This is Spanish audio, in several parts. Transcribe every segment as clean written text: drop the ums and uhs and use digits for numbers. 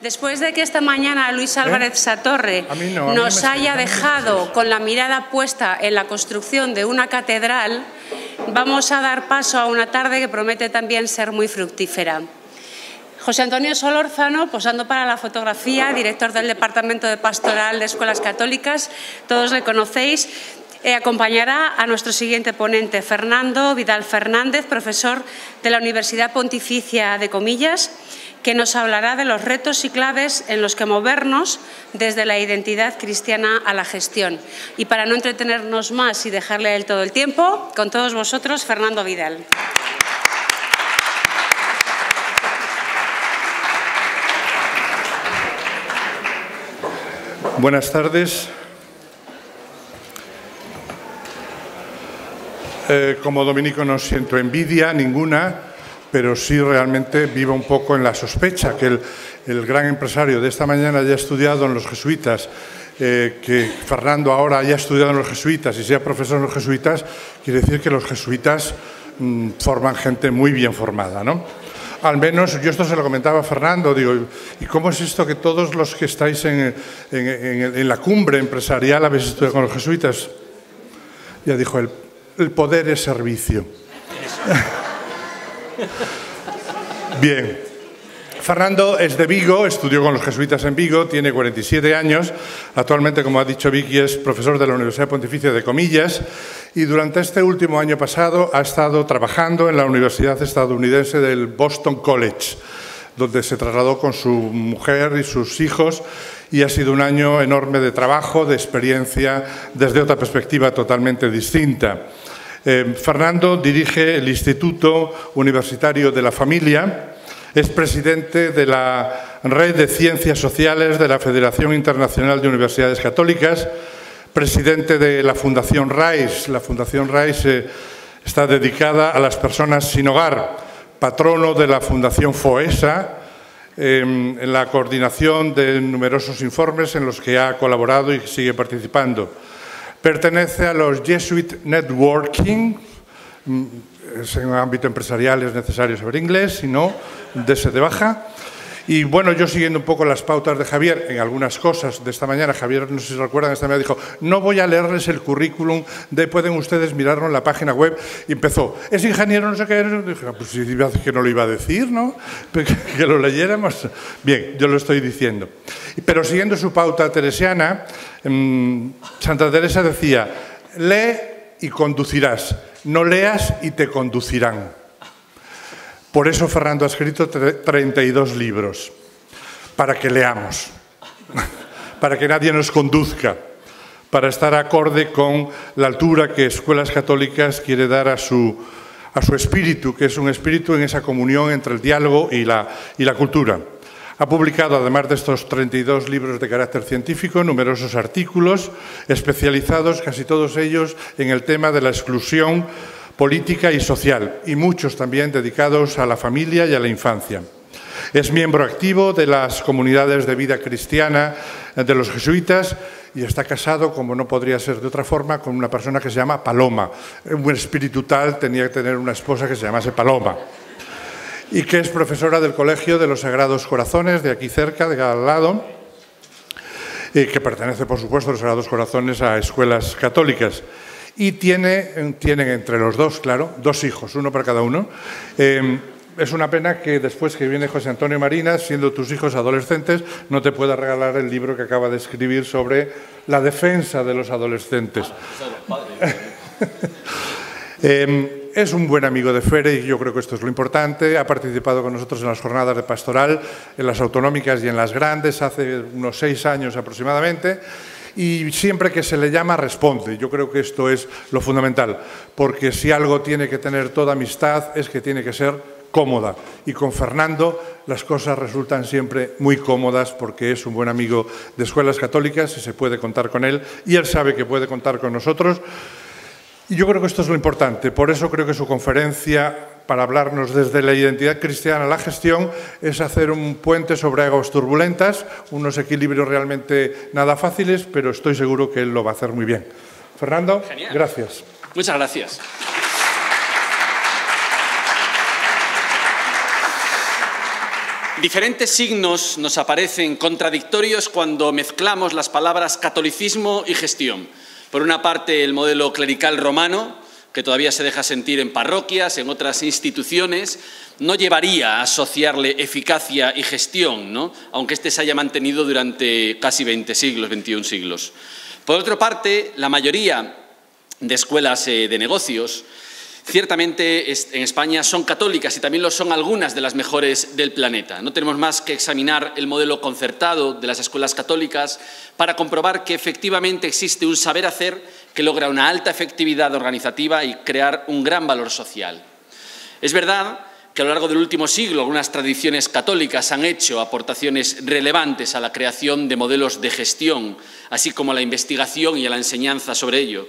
Después de que esta mañana Luis Álvarez Satorre nos haya dejado con la mirada puesta en la construcción de una catedral, vamos a dar paso a una tarde que promete también ser muy fructífera. José Antonio Solórzano, posando para la fotografía, director del Departamento de Pastoral de Escuelas Católicas, todos le conocéis, acompañará a nuestro siguiente ponente, Fernando Vidal Fernández, profesor de la Universidad Pontificia de Comillas, que nos hablará de los retos y claves en los que movernos desde la identidad cristiana a la gestión. Y para no entretenernos más y dejarle a él todo el tiempo, con todos vosotros, Fernando Vidal. Buenas tardes. Como dominico no siento envidia ninguna, pero sí realmente vivo un poco en la sospecha que el gran empresario de esta mañana haya estudiado en los jesuitas, que Fernando ahora haya estudiado en los jesuitas y sea profesor en los jesuitas, quiere decir que los jesuitas forman gente muy bien formada, ¿no? Al menos, yo esto se lo comentaba a Fernando, digo, ¿y cómo es esto que todos los que estáis en la cumbre empresarial habéis estudiado con los jesuitas? Ya dijo, el poder es servicio. Bien, Fernando es de Vigo, estudió con los jesuitas en Vigo, tiene 47 años, actualmente, como ha dicho Vicky, es profesor de la Universidad Pontificia de Comillas y durante este último año pasado ha estado trabajando en la Universidad estadounidense del Boston College, donde se trasladó con su mujer y sus hijos y ha sido un año enorme de trabajo, de experiencia, desde otra perspectiva totalmente distinta. Fernando dirige el Instituto Universitario de la Familia, es presidente de la Red de Ciencias Sociales de la Federación Internacional de Universidades Católicas, presidente de la Fundación RAIS. La Fundación RAIS está dedicada a las personas sin hogar, patrono de la Fundación FOESA, en la coordinación de numerosos informes en los que ha colaborado y sigue participando. Pertenece a los Jesuit Networking, en un ámbito empresarial es necesario saber inglés, si no, dése de baja. Y bueno, yo siguiendo un poco las pautas de Javier en algunas cosas de esta mañana, Javier, no sé si se recuerdan, esta mañana dijo, no voy a leerles el currículum, pueden ustedes mirarlo en la página web. Y empezó, es ingeniero, no sé qué, dije, pues si que no lo iba a decir, ¿no? Que lo leyéramos. Bien, yo lo estoy diciendo. Pero siguiendo su pauta teresiana, Santa Teresa decía, lee y conducirás, no leas y te conducirán. Por eso Fernando ha escrito 32 libros, para que leamos, para que nadie nos conduzca, para estar acorde con la altura que Escuelas Católicas quiere dar a su espíritu, que es un espíritu en esa comunión entre el diálogo y la cultura. Ha publicado, además de estos 32 libros de carácter científico, numerosos artículos especializados, casi todos ellos en el tema de la exclusión política y social, y muchos también dedicados a la familia y a la infancia. Es miembro activo de las comunidades de vida cristiana de los jesuitas y está casado, como no podría ser de otra forma, con una persona que se llama Paloma. Un espíritu tal tenía que tener una esposa que se llamase Paloma. Y que es profesora del Colegio de los Sagrados Corazones, de aquí cerca, de al lado, y que pertenece, por supuesto, los Sagrados Corazones a escuelas católicas. Y tienen entre los dos, claro, 2 hijos, uno para cada uno. Es una pena que después que viene José Antonio Marinas, siendo tus hijos adolescentes, no te pueda regalar el libro que acaba de escribir sobre la defensa de los adolescentes. Es un buen amigo de Fere y yo creo que esto es lo importante. Ha participado con nosotros en las jornadas de pastoral, en las autonómicas y en las grandes, hace unos 6 años aproximadamente. Y siempre que se le llama, responde. Yo creo que esto es lo fundamental, porque si algo tiene que tener toda amistad es que tiene que ser cómoda. Y con Fernando las cosas resultan siempre muy cómodas porque es un buen amigo de Escuelas Católicas y se puede contar con él. Y él sabe que puede contar con nosotros. Y yo creo que esto es lo importante. Por eso creo que su conferencia, para hablarnos desde la identidad cristiana a la gestión, es hacer un puente sobre aguas turbulentas, unos equilibrios realmente nada fáciles, pero estoy seguro que él lo va a hacer muy bien. Fernando, genial. Gracias. Muchas gracias. Diferentes signos nos aparecen contradictorios cuando mezclamos las palabras catolicismo y gestión. Por una parte, el modelo clerical romano, que todavía se deja sentir en parroquias, en otras instituciones, no llevaría a asociarle eficacia y gestión, ¿no? Aunque este se haya mantenido durante casi 20 siglos, 21 siglos. Por otra parte, la mayoría de escuelas de negocios, ciertamente en España son católicas y también lo son algunas de las mejores del planeta. No tenemos más que examinar el modelo concertado de las escuelas católicas para comprobar que efectivamente existe un saber hacer que logra una alta efectividad organizativa y crear un gran valor social. Es verdad que a lo largo del último siglo algunas tradiciones católicas han hecho aportaciones relevantes a la creación de modelos de gestión, así como a la investigación y a la enseñanza sobre ello.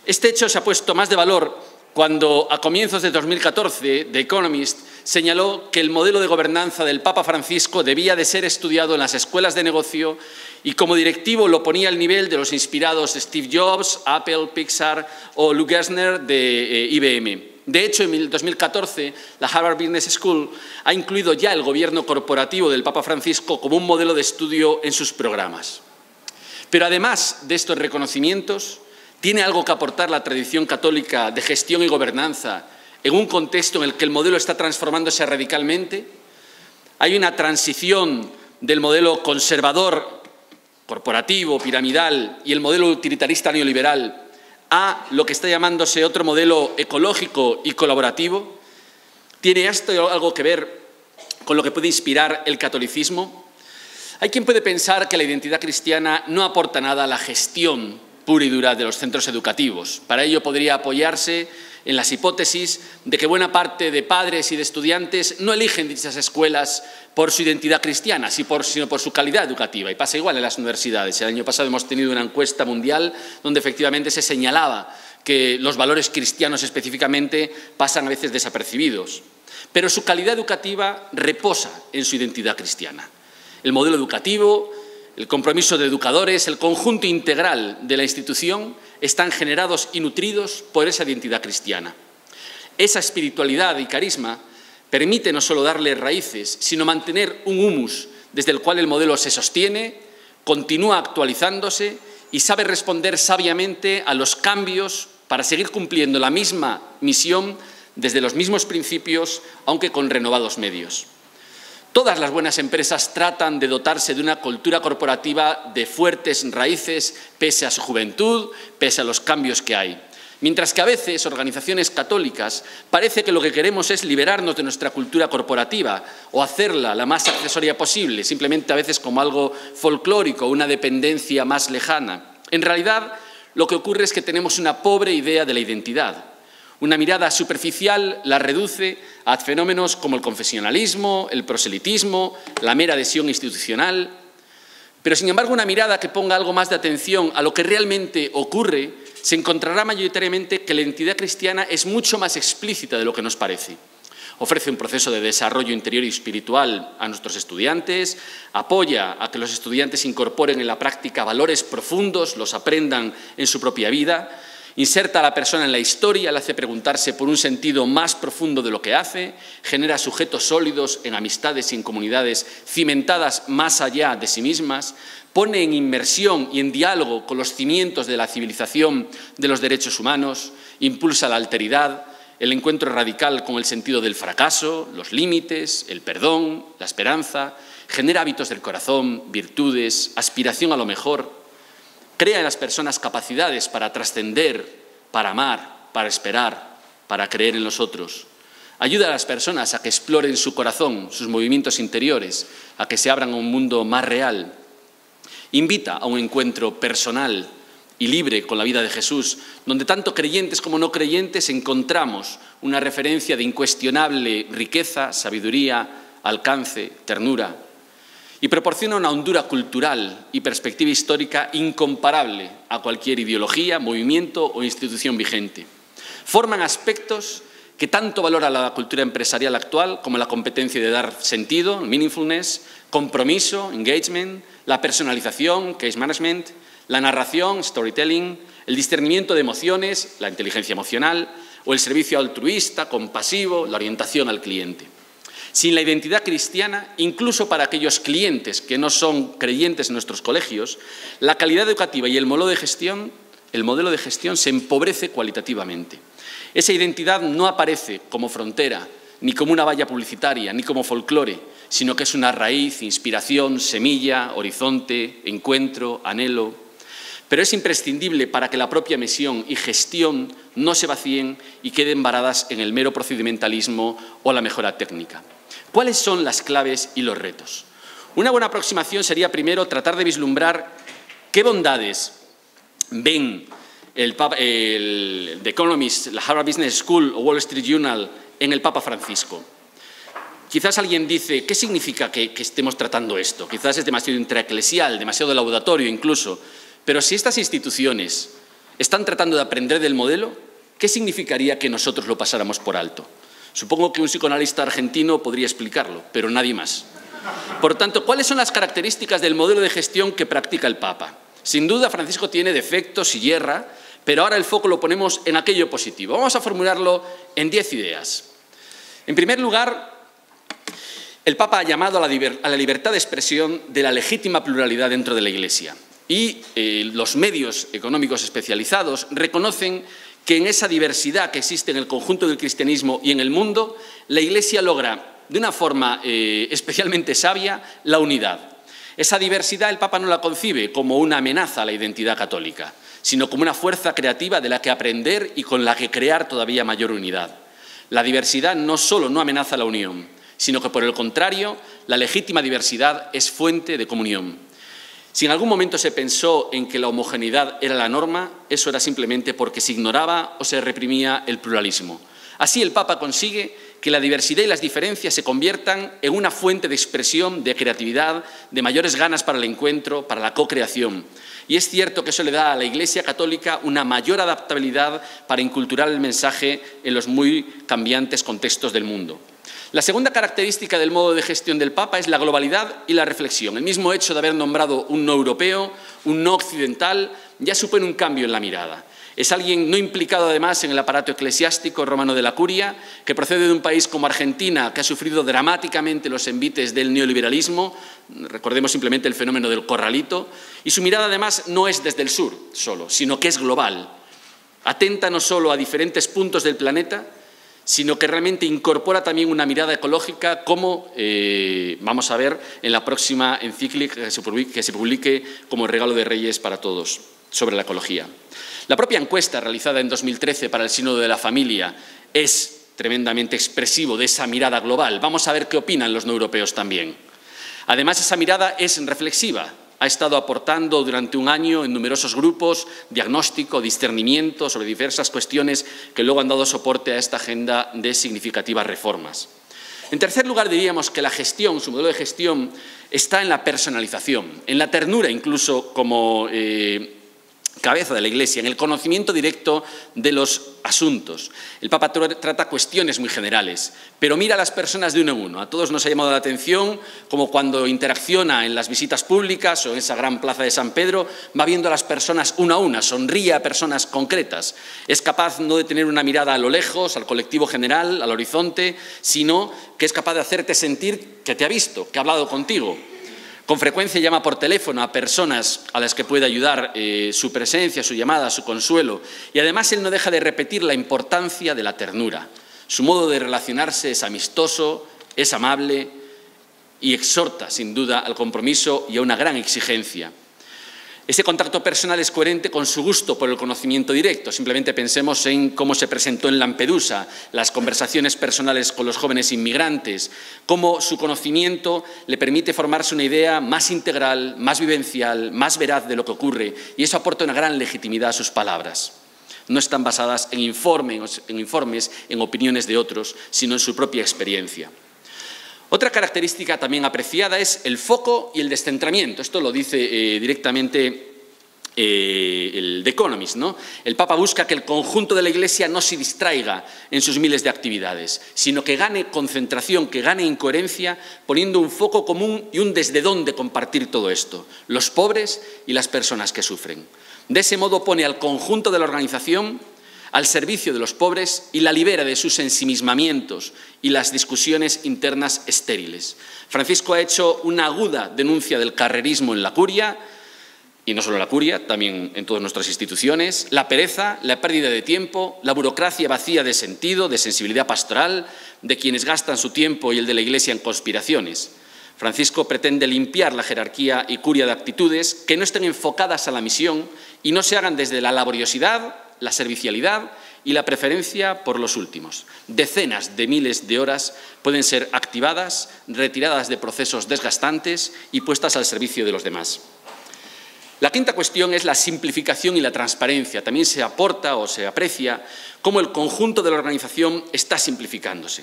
Este hecho se ha puesto más de valor cuando, a comienzos de 2014, The Economist señaló que el modelo de gobernanza del Papa Francisco debía de ser estudiado en las escuelas de negocio y como directivo lo ponía al nivel de los inspirados Steve Jobs, Apple, Pixar o Lou Gerstner de IBM. De hecho, en 2014, la Harvard Business School ha incluido ya el gobierno corporativo del Papa Francisco como un modelo de estudio en sus programas. Pero además de estos reconocimientos, ¿tiene algo que aportar la tradición católica de gestión y gobernanza en un contexto en el que el modelo está transformándose radicalmente? Hay una transición del modelo conservador, corporativo, piramidal y el modelo utilitarista neoliberal a lo que está llamándose otro modelo ecológico y colaborativo. ¿Tiene esto algo que ver con lo que puede inspirar el catolicismo? Hay quien puede pensar que la identidad cristiana no aporta nada a la gestión pura y dura de los centros educativos. Para ello podría apoyarse en las hipótesis de que buena parte de padres y de estudiantes no eligen dichas escuelas por su identidad cristiana, sino por su calidad educativa. Y pasa igual en las universidades. El año pasado hemos tenido una encuesta mundial donde efectivamente se señalaba que los valores cristianos específicamente pasan a veces desapercibidos. Pero su calidad educativa reposa en su identidad cristiana. El modelo educativo, el compromiso de educadores, el conjunto integral de la institución están generados y nutridos por esa identidad cristiana. Esa espiritualidad y carisma permite no solo darle raíces, sino mantener un humus desde el cual el modelo se sostiene, continúa actualizándose y sabe responder sabiamente a los cambios para seguir cumpliendo la misma misión desde los mismos principios, aunque con renovados medios. Todas las buenas empresas tratan de dotarse de una cultura corporativa de fuertes raíces pese a su juventud, pese a los cambios que hay. Mientras que a veces organizaciones católicas parece que lo que queremos es liberarnos de nuestra cultura corporativa o hacerla la más accesoria posible, simplemente a veces como algo folclórico, una dependencia más lejana. En realidad, lo que ocurre es que tenemos una pobre idea de la identidad. Una mirada superficial la reduce a fenómenos como el confesionalismo, el proselitismo, la mera adhesión institucional. Pero, sin embargo, una mirada que ponga algo más de atención a lo que realmente ocurre se encontrará mayoritariamente que la identidad cristiana es mucho más explícita de lo que nos parece. Ofrece un proceso de desarrollo interior y espiritual a nuestros estudiantes, apoya a que los estudiantes incorporen en la práctica valores profundos, los aprendan en su propia vida, inserta a la persona en la historia, le hace preguntarse por un sentido más profundo de lo que hace, genera sujetos sólidos en amistades y en comunidades cimentadas más allá de sí mismas, pone en inmersión y en diálogo con los cimientos de la civilización de los derechos humanos, impulsa la alteridad, el encuentro radical con el sentido del fracaso, los límites, el perdón, la esperanza, genera hábitos del corazón, virtudes, aspiración a lo mejor. Crea en las personas capacidades para trascender, para amar, para esperar, para creer en los otros. Ayuda a las personas a que exploren su corazón, sus movimientos interiores, a que se abran a un mundo más real. Invita a un encuentro personal y libre con la vida de Jesús, donde tanto creyentes como no creyentes encontramos una referencia de incuestionable riqueza, sabiduría, alcance, ternura. Y proporciona una hondura cultural y perspectiva histórica incomparable a cualquier ideología, movimiento o institución vigente. Forman aspectos que tanto valora la cultura empresarial actual como la competencia de dar sentido, meaningfulness, compromiso, engagement, la personalización, case management, la narración, storytelling, el discernimiento de emociones, la inteligencia emocional, o el servicio altruista, compasivo, la orientación al cliente. Sin la identidad cristiana, incluso para aquellos clientes que no son creyentes en nuestros colegios, la calidad educativa y el modelo de gestión se empobrece cualitativamente. Esa identidad no aparece como frontera, ni como una valla publicitaria, ni como folclore, sino que es una raíz, inspiración, semilla, horizonte, encuentro, anhelo. Pero es imprescindible para que la propia misión y gestión no se vacíen y queden varadas en el mero procedimentalismo o la mejora técnica. ¿Cuáles son las claves y los retos? Una buena aproximación sería primero tratar de vislumbrar qué bondades ven The Economist, la Harvard Business School o Wall Street Journal en el Papa Francisco. Quizás alguien dice, ¿qué significa que estemos tratando esto? Quizás es demasiado intraeclesial, demasiado laudatorio incluso. Pero si estas instituciones están tratando de aprender del modelo, ¿qué significaría que nosotros lo pasáramos por alto? Supongo que un psicoanalista argentino podría explicarlo, pero nadie más. Por tanto, ¿cuáles son las características del modelo de gestión que practica el Papa? Sin duda, Francisco tiene defectos y yerra, pero ahora el foco lo ponemos en aquello positivo. Vamos a formularlo en 10 ideas. En primer lugar, el Papa ha llamado a la libertad de expresión de la legítima pluralidad dentro de la Iglesia. Y los medios económicos especializados reconocen que en esa diversidad que existe en el conjunto del cristianismo y en el mundo, la Iglesia logra, de una forma especialmente sabia, la unidad. Esa diversidad el Papa no la concibe como una amenaza a la identidad católica, sino como una fuerza creativa de la que aprender y con la que crear todavía mayor unidad. La diversidad no solo no amenaza la unión, sino que, por el contrario, la legítima diversidad es fuente de comunión. Si en algún momento se pensó en que la homogeneidad era la norma, eso era simplemente porque se ignoraba o se reprimía el pluralismo. Así el Papa consigue que la diversidad y las diferencias se conviertan en una fuente de expresión, de creatividad, de mayores ganas para el encuentro, para la co-creación. Y es cierto que eso le da a la Iglesia Católica una mayor adaptabilidad para inculturar el mensaje en los muy cambiantes contextos del mundo. La segunda característica del modo de gestión del Papa es la globalidad y la reflexión. El mismo hecho de haber nombrado un no europeo, un no occidental, ya supone un cambio en la mirada. Es alguien no implicado, además, en el aparato eclesiástico romano de la Curia, que procede de un país como Argentina, que ha sufrido dramáticamente los envites del neoliberalismo, recordemos simplemente el fenómeno del corralito, y su mirada, además, no es desde el sur solo, sino que es global. Atenta no solo a diferentes puntos del planeta, sino que realmente incorpora también una mirada ecológica, como vamos a ver en la próxima encíclica que se publique como regalo de Reyes para todos sobre la ecología. La propia encuesta realizada en 2013 para el Sínodo de la Familia es tremendamente expresivo de esa mirada global. Vamos a ver qué opinan los no europeos también. Además, esa mirada es reflexiva. Ha estado aportando durante un año en numerosos grupos diagnóstico, discernimiento sobre diversas cuestiones que luego han dado soporte a esta agenda de significativas reformas. En tercer lugar, diríamos que la gestión, su modelo de gestión, está en la personalización, en la ternura incluso como cabeza de la Iglesia, en el conocimiento directo de los asuntos. El Papa trata cuestiones muy generales, pero mira a las personas de uno en uno. A todos nos ha llamado la atención como cuando interacciona en las visitas públicas o en esa gran plaza de San Pedro, va viendo a las personas una a una, sonríe a personas concretas. Es capaz no de tener una mirada a lo lejos, al colectivo general, al horizonte, sino que es capaz de hacerte sentir que te ha visto, que ha hablado contigo. Con frecuencia llama por teléfono a personas a las que puede ayudar su presencia, su llamada, su consuelo. Y además él no deja de repetir la importancia de la ternura. Su modo de relacionarse es amistoso, es amable y exhorta, sin duda, al compromiso y a una gran exigencia. Ese contacto personal es coherente con su gusto por el conocimiento directo. Simplemente pensemos en cómo se presentó en Lampedusa, las conversaciones personales con los jóvenes inmigrantes, cómo su conocimiento le permite formarse una idea más integral, más vivencial, más veraz de lo que ocurre, y eso aporta una gran legitimidad a sus palabras. No están basadas en informes, en opiniones de otros, sino en su propia experiencia. Otra característica también apreciada es el foco y el descentramiento. Esto lo dice directamente el The Economist, ¿no? El Papa busca que el conjunto de la Iglesia no se distraiga en sus miles de actividades, sino que gane concentración, que gane incoherencia, poniendo un foco común y un desde dónde compartir todo esto, los pobres y las personas que sufren. De ese modo pone al conjunto de la organización al servicio de los pobres y la libera de sus ensimismamientos y las discusiones internas estériles. Francisco ha hecho una aguda denuncia del carrerismo en la curia, y no solo en la curia, también en todas nuestras instituciones, la pereza, la pérdida de tiempo, la burocracia vacía de sentido, de sensibilidad pastoral, de quienes gastan su tiempo y el de la Iglesia en conspiraciones. Francisco pretende limpiar la jerarquía y curia de actitudes que no estén enfocadas a la misión y no se hagan desde la laboriosidad, la servicialidad y la preferencia por los últimos. Decenas de miles de horas pueden ser activadas, retiradas de procesos desgastantes y puestas al servicio de los demás. La quinta cuestión es la simplificación y la transparencia. También se aporta o se aprecia cómo el conjunto de la organización está simplificándose.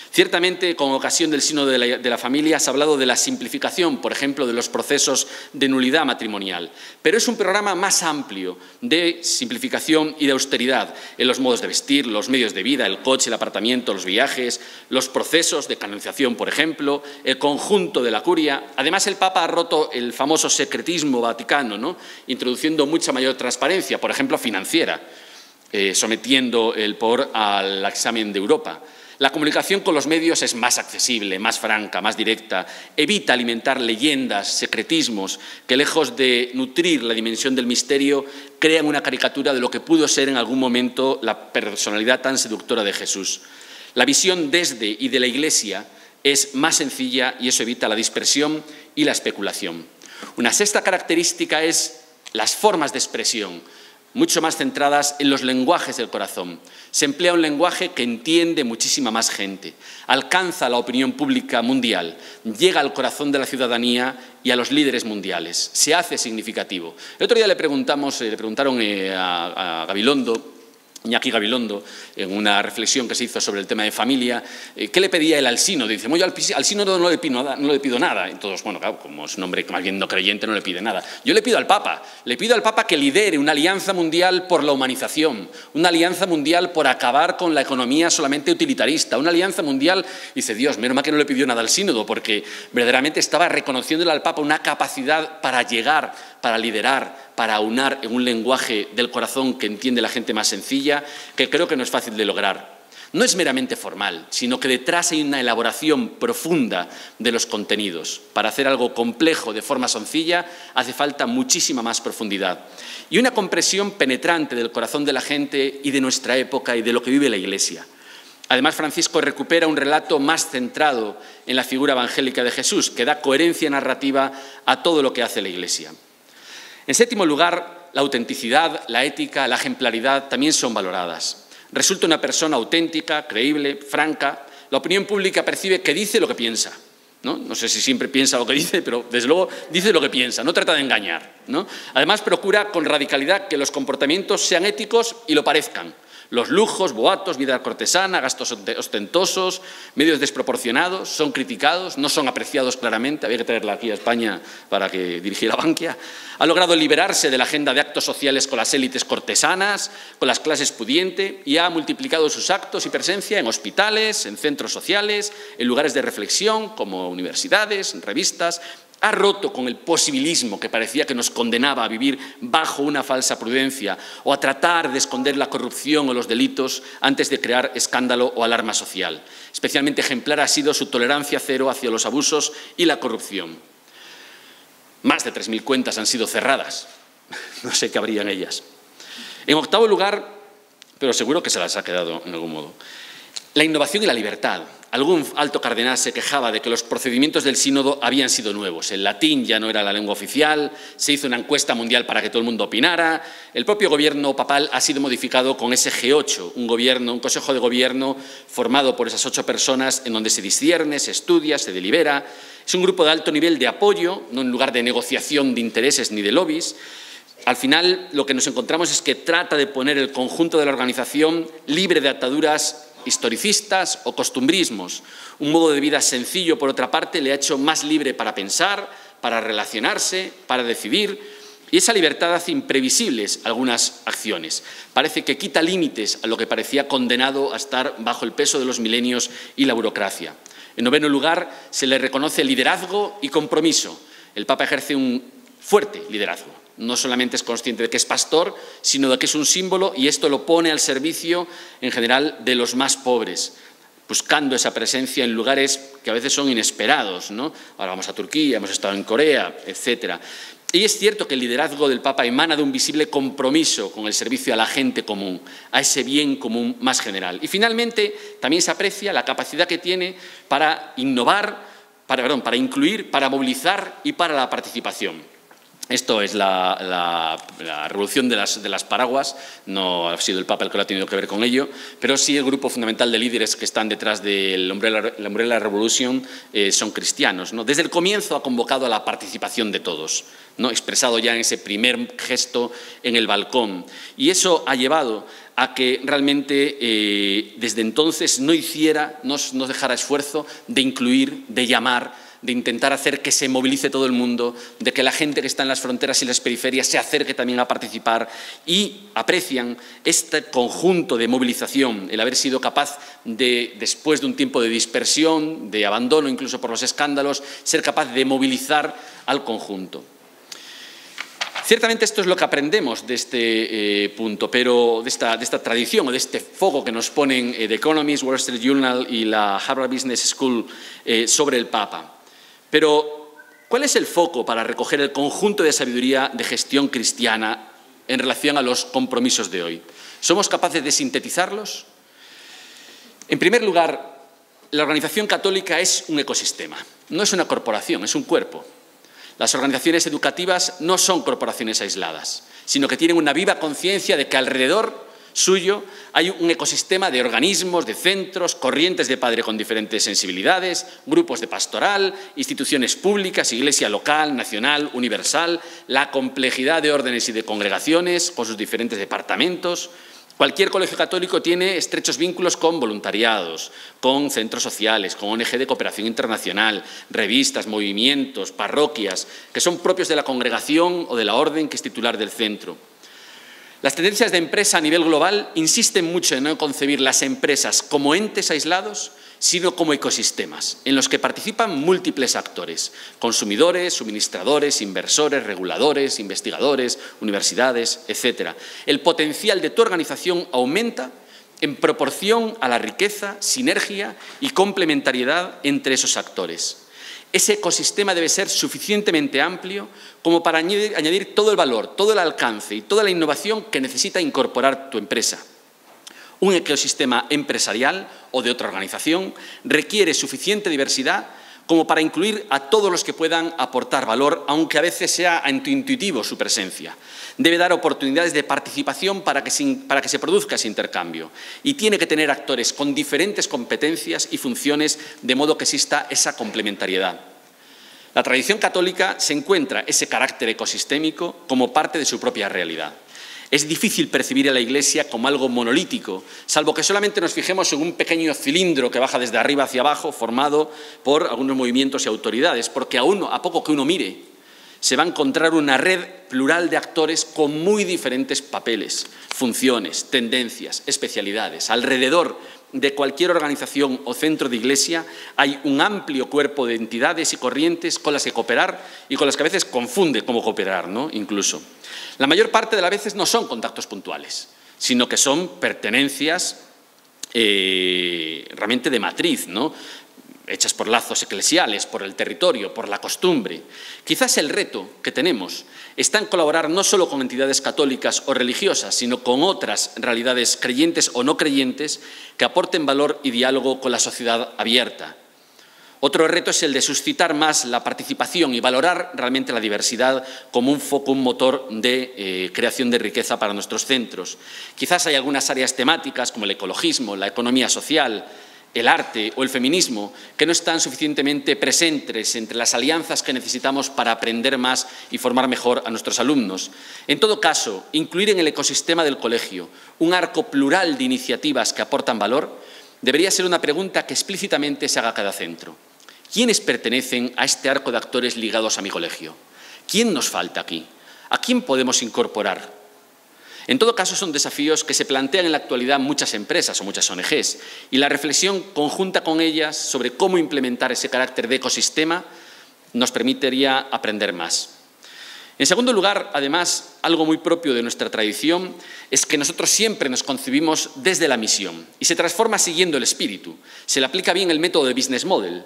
Ciertamente, con ocasión del Sínodo de la Familia, se ha hablado de la simplificación, por ejemplo, de los procesos de nulidad matrimonial. Pero es un programa más amplio de simplificación y de austeridad en los modos de vestir, los medios de vida, el coche, el apartamento, los viajes, los procesos de canonización, por ejemplo, el conjunto de la curia. Además, el Papa ha roto el famoso secretismo vaticano, ¿no?, introduciendo mucha mayor transparencia, por ejemplo, financiera, sometiendo el poder al examen de Europa. La comunicación con los medios es más accesible, más franca, más directa, evita alimentar leyendas, secretismos, que lejos de nutrir la dimensión del misterio, crean una caricatura de lo que pudo ser en algún momento la personalidad tan seductora de Jesús. La visión desde y de la Iglesia es más sencilla y eso evita la dispersión y la especulación. Una sexta característica es las formas de expresión, mucho más centradas en los lenguajes del corazón. Se emplea un lenguaje que entiende muchísima más gente, alcanza la opinión pública mundial, llega al corazón de la ciudadanía y a los líderes mundiales, se hace significativo. El otro día le preguntaron a Gabilondo, Iñaki Gabilondo, en una reflexión que se hizo sobre el tema de familia, ¿qué le pedía él al sínodo? Dice, yo al sínodo no le pido nada. Entonces, bueno, claro, como es un hombre más bien no creyente, no le pide nada. Yo le pido al Papa que lidere una alianza mundial por la humanización, una alianza mundial por acabar con la economía solamente utilitarista, una alianza mundial. Dice, Dios, menos mal que no le pidió nada al sínodo, porque verdaderamente estaba reconociéndole al Papa una capacidad para llegar, para liderar, para aunar en un lenguaje del corazón que entiende la gente más sencilla, que creo que no es fácil de lograr. No es meramente formal, sino que detrás hay una elaboración profunda de los contenidos. Para hacer algo complejo de forma sencilla hace falta muchísima más profundidad. Y una comprensión penetrante del corazón de la gente y de nuestra época y de lo que vive la Iglesia. Además, Francisco recupera un relato más centrado en la figura evangélica de Jesús, que da coherencia narrativa a todo lo que hace la Iglesia. En séptimo lugar, la autenticidad, la ética, la ejemplaridad también son valoradas. Resulta una persona auténtica, creíble, franca. La opinión pública percibe que dice lo que piensa, ¿no? No sé si siempre piensa lo que dice, pero desde luego dice lo que piensa, no trata de engañar, ¿no? Además, procura con radicalidad que los comportamientos sean éticos y lo parezcan. Los lujos, boatos, vida cortesana, gastos ostentosos, medios desproporcionados, son criticados, no son apreciados claramente. Había que traerla aquí a España para que dirigiera Bankia. Ha logrado liberarse de la agenda de actos sociales con las élites cortesanas, con las clases pudientes, y ha multiplicado sus actos y presencia en hospitales, en centros sociales, en lugares de reflexión como universidades, en revistas. Ha roto con el posibilismo que parecía que nos condenaba a vivir bajo una falsa prudencia o a tratar de esconder la corrupción o los delitos antes de crear escándalo o alarma social. Especialmente ejemplar ha sido su tolerancia cero hacia los abusos y la corrupción. Más de 3.000 cuentas han sido cerradas. No sé qué habría en ellas. En octavo lugar, pero seguro que se las ha quedado en algún modo, la innovación y la libertad. Algún alto cardenal se quejaba de que los procedimientos del sínodo habían sido nuevos. El latín ya no era la lengua oficial, se hizo una encuesta mundial para que todo el mundo opinara. El propio gobierno papal ha sido modificado con ese G8, un consejo de gobierno formado por esas 8 personas en donde se discierne, se estudia, se delibera. Es un grupo de alto nivel de apoyo, no en lugar de negociación de intereses ni de lobbies. Al final, lo que nos encontramos es que trata de poner el conjunto de la organización libre de ataduras historicistas o costumbrismos. Un modo de vida sencillo, por otra parte, le ha hecho más libre para pensar, para relacionarse, para decidir, y esa libertad hace imprevisibles algunas acciones. Parece que quita límites a lo que parecía condenado a estar bajo el peso de los milenios y la burocracia. En noveno lugar, se le reconoce liderazgo y compromiso. El Papa ejerce un fuerte liderazgo. No solamente es consciente de que es pastor, sino de que es un símbolo, y esto lo pone al servicio, en general, de los más pobres, buscando esa presencia en lugares que a veces son inesperados, ¿no? Ahora vamos a Turquía, hemos estado en Corea, etcétera. Y es cierto que el liderazgo del Papa emana de un visible compromiso con el servicio a la gente común, a ese bien común más general. Y finalmente también se aprecia la capacidad que tiene para innovar, para incluir, para movilizar y para la participación. Esto es la revolución de las paraguas, no ha sido el Papa el que lo ha tenido que ver con ello, pero sí el grupo fundamental de líderes que están detrás del Umbrella Revolution son cristianos, ¿no? Desde el comienzo ha convocado a la participación de todos, ¿no? Expresado ya en ese primer gesto en el balcón. Y eso ha llevado a que realmente desde entonces no dejara esfuerzo de incluir, de llamar, de intentar hacer que se movilice todo el mundo, de que la gente que está en las fronteras y las periferias se acerque también a participar, y aprecian este conjunto de movilización, el haber sido capaz de, después de un tiempo de dispersión, de abandono incluso por los escándalos, ser capaz de movilizar al conjunto. Ciertamente esto es lo que aprendemos de este punto, pero de esta tradición o de este foco que nos ponen The Economist, Wall Street Journal y la Harvard Business School sobre el Papa. Pero, ¿cuál es el foco para recoger el conjunto de sabiduría de gestión cristiana en relación a los compromisos de hoy? ¿Somos capaces de sintetizarlos? En primer lugar, la organización católica es un ecosistema, no es una corporación, es un cuerpo. Las organizaciones educativas no son corporaciones aisladas, sino que tienen una viva conciencia de que alrededor suyo hay un ecosistema de organismos, de centros, corrientes de padre con diferentes sensibilidades, grupos de pastoral, instituciones públicas, iglesia local, nacional, universal, la complejidad de órdenes y de congregaciones con sus diferentes departamentos. Cualquier colegio católico tiene estrechos vínculos con voluntariados, con centros sociales, con ONG de cooperación internacional, revistas, movimientos, parroquias, que son propios de la congregación o de la orden que es titular del centro. Las tendencias de empresa a nivel global insisten mucho en no concebir las empresas como entes aislados, sino como ecosistemas, en los que participan múltiples actores: consumidores, suministradores, inversores, reguladores, investigadores, universidades, etc. El potencial de tu organización aumenta en proporción a la riqueza, sinergia y complementariedad entre esos actores. Ese ecosistema debe ser suficientemente amplio como para añadir todo el valor, todo el alcance y toda la innovación que necesita incorporar tu empresa. Un ecosistema empresarial o de otra organización requiere suficiente diversidad como para incluir a todos los que puedan aportar valor, aunque a veces sea antiintuitivo su presencia. Debe dar oportunidades de participación para que se produzca ese intercambio, y tiene que tener actores con diferentes competencias y funciones, de modo que exista esa complementariedad. La tradición católica se encuentra ese carácter ecosistémico como parte de su propia realidad. Es difícil percibir a la Iglesia como algo monolítico, salvo que solamente nos fijemos en un pequeño cilindro que baja desde arriba hacia abajo, formado por algunos movimientos y autoridades, porque a poco que uno mire, se va a encontrar una red plural de actores con muy diferentes papeles, funciones, tendencias, especialidades. Alrededor de cualquier organización o centro de iglesia hay un amplio cuerpo de entidades y corrientes con las que cooperar y con las que a veces confunde cómo cooperar, ¿no? Incluso. La mayor parte de las veces no son contactos puntuales, sino que son pertenencias realmente de matriz, ¿no? Hechas por lazos eclesiales, por el territorio, por la costumbre. Quizás el reto que tenemos está en colaborar no solo con entidades católicas o religiosas, sino con otras realidades creyentes o no creyentes que aporten valor y diálogo con la sociedad abierta. Otro reto es el de suscitar más la participación y valorar realmente la diversidad como un foco, un motor de creación de riqueza para nuestros centros. Quizás hay algunas áreas temáticas como el ecologismo, la economía social, el arte o el feminismo, que no están suficientemente presentes entre las alianzas que necesitamos para aprender más y formar mejor a nuestros alumnos. En todo caso, incluir en el ecosistema del colegio un arco plural de iniciativas que aportan valor debería ser una pregunta que explícitamente se haga a cada centro. ¿Quiénes pertenecen a este arco de actores ligados a mi colegio? ¿Quién nos falta aquí? ¿A quién podemos incorporar? En todo caso, son desafíos que se plantean en la actualidad muchas empresas o muchas ONGs, y la reflexión conjunta con ellas sobre cómo implementar ese carácter de ecosistema nos permitiría aprender más. En segundo lugar, además, algo muy propio de nuestra tradición es que nosotros siempre nos concebimos desde la misión y se transforma siguiendo el espíritu. Se le aplica bien el método de business model.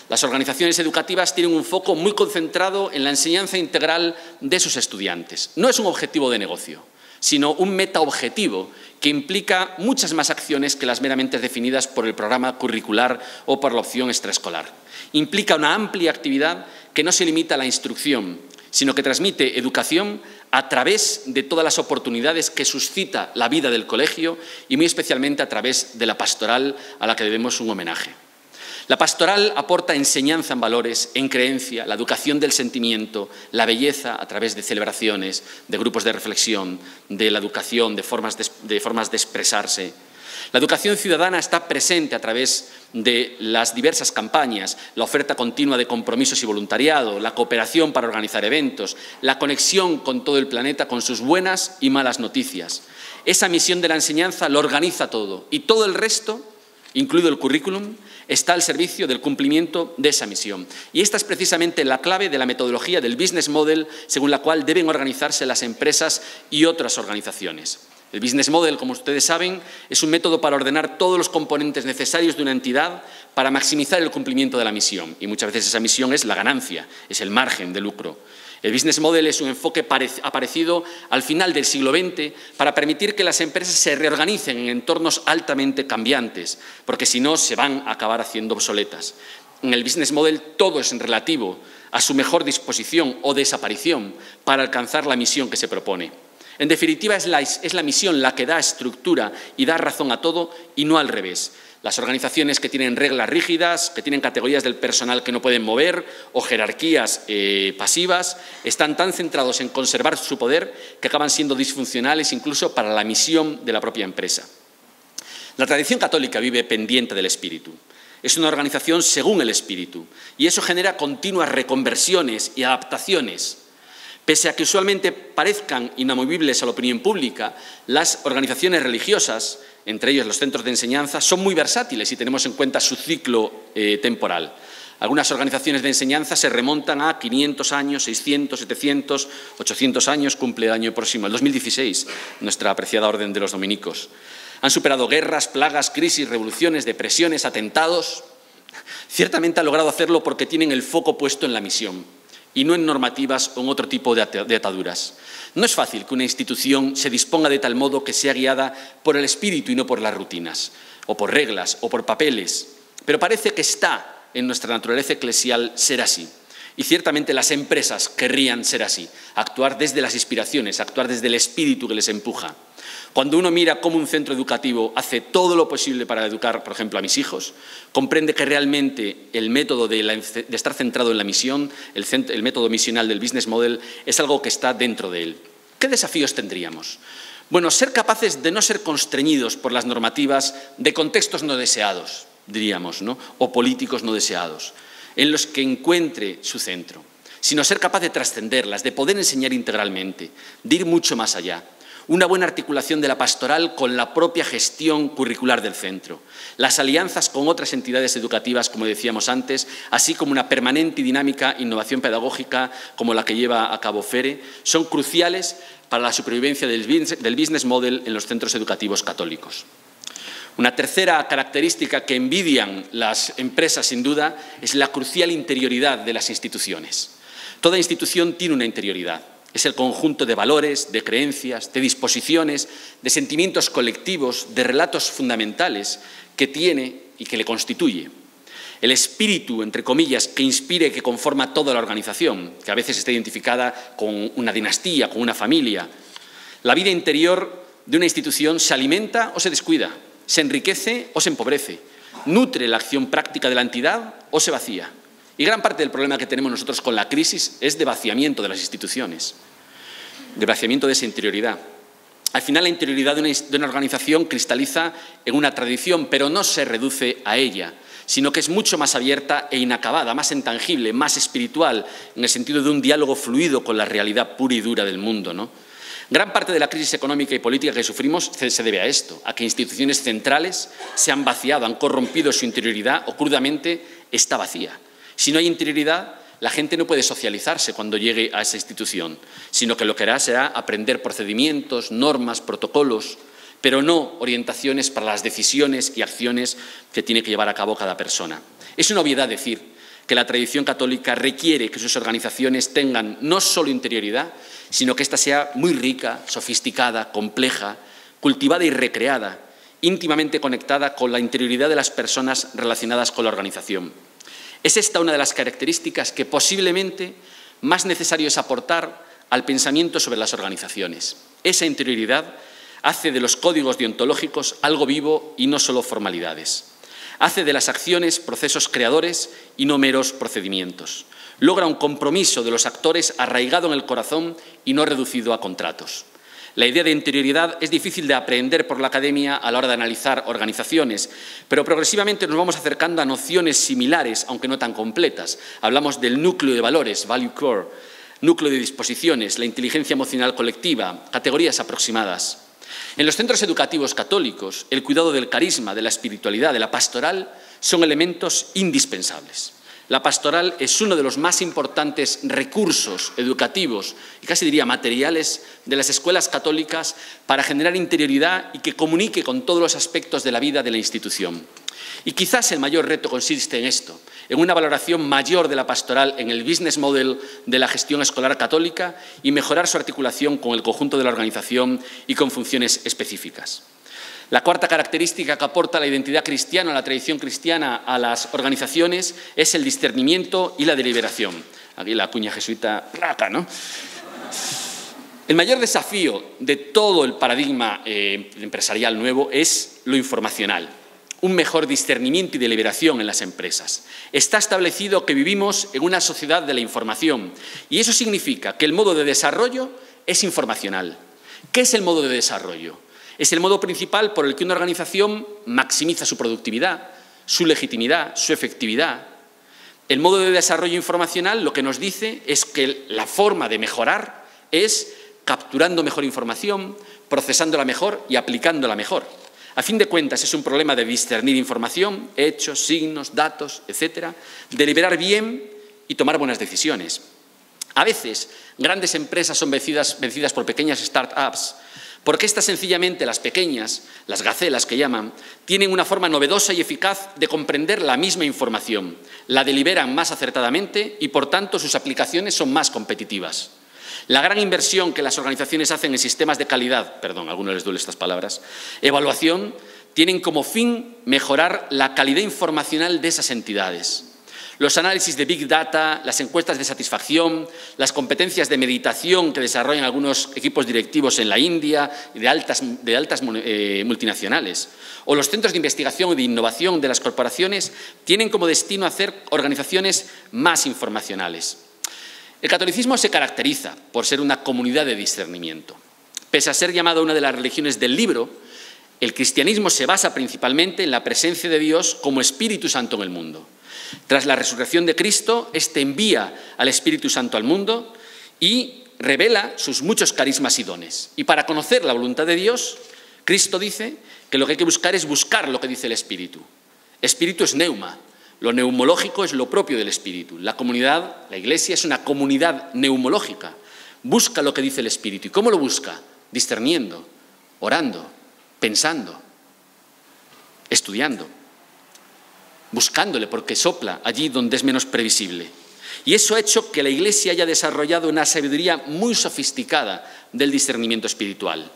Las organizaciones educativas tienen un foco muy concentrado en la enseñanza integral de sus estudiantes. No es un objetivo de negocio, sino un metaobjetivo que implica muchas más acciones que las meramente definidas por el programa curricular o por la opción extraescolar. Implica una amplia actividad que no se limita a la instrucción, sino que transmite educación a través de todas las oportunidades que suscita la vida del colegio y muy especialmente a través de la pastoral a la que debemos un homenaje. La pastoral aporta enseñanza en valores, en creencia, la educación del sentimiento, la belleza a través de celebraciones, de grupos de reflexión, de la educación, de formas de expresarse. La educación ciudadana está presente a través de las diversas campañas, la oferta continua de compromisos y voluntariado, la cooperación para organizar eventos, la conexión con todo el planeta con sus buenas y malas noticias. Esa misión de la enseñanza lo organiza todo y todo el resto, incluido el currículum, está al servicio del cumplimiento de esa misión. Y esta es precisamente la clave de la metodología del business model según la cual deben organizarse las empresas y otras organizaciones. El business model, como ustedes saben, es un método para ordenar todos los componentes necesarios de una entidad para maximizar el cumplimiento de la misión. Y muchas veces esa misión es la ganancia, es el margen de lucro. El business model es un enfoque aparecido al final del siglo XX para permitir que las empresas se reorganicen en entornos altamente cambiantes, porque si no se van a acabar haciendo obsoletas. En el business model todo es relativo a su mejor disposición o desaparición para alcanzar la misión que se propone. En definitiva, es la misión la que da estructura y da razón a todo y no al revés. Las organizaciones que tienen reglas rígidas, que tienen categorías del personal que no pueden mover o jerarquías pasivas, están tan centrados en conservar su poder que acaban siendo disfuncionales incluso para la misión de la propia empresa. La tradición católica vive pendiente del espíritu. Es una organización según el espíritu y eso genera continuas reconversiones y adaptaciones. Pese a que usualmente parezcan inamovibles a la opinión pública, las organizaciones religiosas, entre ellos los centros de enseñanza, son muy versátiles si tenemos en cuenta su ciclo temporal. Algunas organizaciones de enseñanza se remontan a 500 años, 600, 700, 800 años, cumple el año próximo, el 2016, nuestra apreciada Orden de los Dominicos. Han superado guerras, plagas, crisis, revoluciones, depresiones, atentados. Ciertamente han logrado hacerlo porque tienen el foco puesto en la misión y no en normativas o en otro tipo de ataduras. No es fácil que una institución se disponga de tal modo que sea guiada por el espíritu y no por las rutinas, o por reglas, o por papeles, pero parece que está en nuestra naturaleza eclesial ser así. Y ciertamente las empresas querrían ser así, actuar desde las inspiraciones, actuar desde el espíritu que les empuja. Cuando uno mira cómo un centro educativo hace todo lo posible para educar, por ejemplo, a mis hijos, comprende que realmente el método de estar centrado en la misión, el método misional del business model, es algo que está dentro de él. ¿Qué desafíos tendríamos? Bueno, ser capaces de no ser constreñidos por las normativas de contextos no deseados, diríamos, ¿no? O políticos no deseados, en los que encuentre su centro, sino ser capaz de trascenderlas, de poder enseñar integralmente, de ir mucho más allá. Una buena articulación de la pastoral con la propia gestión curricular del centro, las alianzas con otras entidades educativas, como decíamos antes, así como una permanente y dinámica innovación pedagógica como la que lleva a cabo FERE, son cruciales para la supervivencia del business model en los centros educativos católicos. Una tercera característica que envidian las empresas, sin duda, es la crucial interioridad de las instituciones. Toda institución tiene una interioridad. Es el conjunto de valores, de creencias, de disposiciones, de sentimientos colectivos, de relatos fundamentales que tiene y que le constituye. El espíritu, entre comillas, que inspire y que conforma toda la organización, que a veces está identificada con una dinastía, con una familia. La vida interior de una institución se alimenta o se descuida, se enriquece o se empobrece, nutre la acción práctica de la entidad o se vacía. Y gran parte del problema que tenemos nosotros con la crisis es de vaciamiento de las instituciones, de vaciamiento de esa interioridad. Al final, la interioridad de una organización cristaliza en una tradición, pero no se reduce a ella, sino que es mucho más abierta e inacabada, más intangible, más espiritual, en el sentido de un diálogo fluido con la realidad pura y dura del mundo, ¿no? Gran parte de la crisis económica y política que sufrimos se debe a esto, a que instituciones centrales se han vaciado, han corrompido su interioridad o crudamente está vacía. Si no hay interioridad, la gente no puede socializarse cuando llegue a esa institución, sino que lo que hará será aprender procedimientos, normas, protocolos, pero no orientaciones para las decisiones y acciones que tiene que llevar a cabo cada persona. Es una obviedad decir que la tradición católica requiere que sus organizaciones tengan no solo interioridad, sino que ésta sea muy rica, sofisticada, compleja, cultivada y recreada, íntimamente conectada con la interioridad de las personas relacionadas con la organización. Es esta una de las características que posiblemente más necesario es aportar al pensamiento sobre las organizaciones. Esa interioridad hace de los códigos deontológicos algo vivo y no solo formalidades. Hace de las acciones procesos creadores y no meros procedimientos. Logra un compromiso de los actores arraigado en el corazón y no reducido a contratos. La idea de interioridad es difícil de aprender por la academia a la hora de analizar organizaciones, pero progresivamente nos vamos acercando a nociones similares, aunque no tan completas. Hablamos del núcleo de valores, value core, núcleo de disposiciones, la inteligencia emocional colectiva, categorías aproximadas. En los centros educativos católicos, el cuidado del carisma, de la espiritualidad, de la pastoral, son elementos indispensables. La pastoral es uno de los más importantes recursos educativos y casi diría materiales de las escuelas católicas para generar interioridad y que comunique con todos los aspectos de la vida de la institución. Y quizás el mayor reto consiste en esto, en una valoración mayor de la pastoral en el business model de la gestión escolar católica y mejorar su articulación con el conjunto de la organización y con funciones específicas. La cuarta característica que aporta la identidad cristiana, la tradición cristiana a las organizaciones es el discernimiento y la deliberación. Aquí la cuña jesuita placa, ¿no? El mayor desafío de todo el paradigma empresarial nuevo es lo informacional. Un mejor discernimiento y deliberación en las empresas. Está establecido que vivimos en una sociedad de la información y eso significa que el modo de desarrollo es informacional. ¿Qué es el modo de desarrollo? Es el modo principal por el que una organización maximiza su productividad, su legitimidad, su efectividad. El modo de desarrollo informacional lo que nos dice es que la forma de mejorar es capturando mejor información, procesándola mejor y aplicándola mejor. A fin de cuentas, es un problema de discernir información, hechos, signos, datos, etc., deliberar bien y tomar buenas decisiones. A veces, grandes empresas son vencidas por pequeñas startups, porque estas sencillamente, las pequeñas, las gacelas que llaman, tienen una forma novedosa y eficaz de comprender la misma información, la deliberan más acertadamente y, por tanto, sus aplicaciones son más competitivas. La gran inversión que las organizaciones hacen en sistemas de calidad, perdón, a algunos les duelen estas palabras, evaluación, tienen como fin mejorar la calidad informacional de esas entidades. Los análisis de Big Data, las encuestas de satisfacción, las competencias de meditación que desarrollan algunos equipos directivos en la India y de altas multinacionales, o los centros de investigación y de innovación de las corporaciones tienen como destino hacer organizaciones más informacionales. El catolicismo se caracteriza por ser una comunidad de discernimiento. Pese a ser llamada una de las religiones del libro, el cristianismo se basa principalmente en la presencia de Dios como Espíritu Santo en el mundo. Tras la resurrección de Cristo, éste envía al Espíritu Santo al mundo y revela sus muchos carismas y dones. Y para conocer la voluntad de Dios, Cristo dice que lo que hay que buscar es buscar lo que dice el Espíritu. Espíritu es neuma, lo neumológico es lo propio del Espíritu. La comunidad, la Iglesia, es una comunidad neumológica. Busca lo que dice el Espíritu. ¿Y cómo lo busca? Discerniendo, orando, pensando, estudiando, buscándole porque sopla allí donde es menos previsible. Y eso ha hecho que la Iglesia haya desarrollado una sabiduría muy sofisticada del discernimiento espiritual.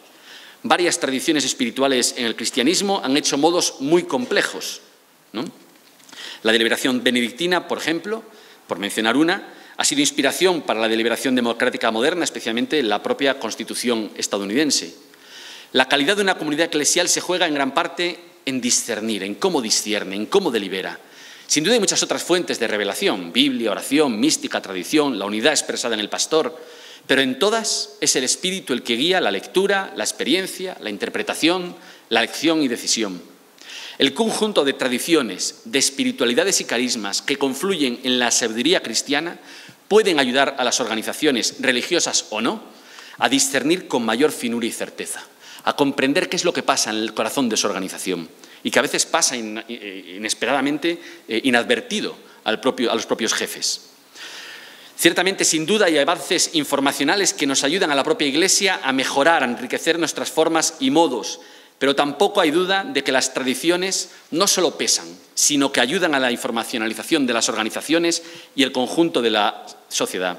Varias tradiciones espirituales en el cristianismo han hecho modos muy complejos, ¿no? La deliberación benedictina, por ejemplo, por mencionar una, ha sido inspiración para la deliberación democrática moderna, especialmente la propia Constitución estadounidense. La calidad de una comunidad eclesial se juega en gran parte en discernir, en cómo discierne, en cómo delibera. Sin duda hay muchas otras fuentes de revelación, Biblia, oración, mística, tradición, la unidad expresada en el pastor, pero en todas es el Espíritu el que guía la lectura, la experiencia, la interpretación, la elección y decisión. El conjunto de tradiciones, de espiritualidades y carismas que confluyen en la sabiduría cristiana pueden ayudar a las organizaciones, religiosas o no, a discernir con mayor finura y certeza, a comprender qué es lo que pasa en el corazón de su organización y que a veces pasa inesperadamente inadvertido a los propios jefes. Ciertamente, sin duda, hay avances informacionales que nos ayudan a la propia Iglesia a mejorar, a enriquecer nuestras formas y modos, pero tampoco hay duda de que las tradiciones no solo pesan, sino que ayudan a la informacionalización de las organizaciones y el conjunto de la sociedad.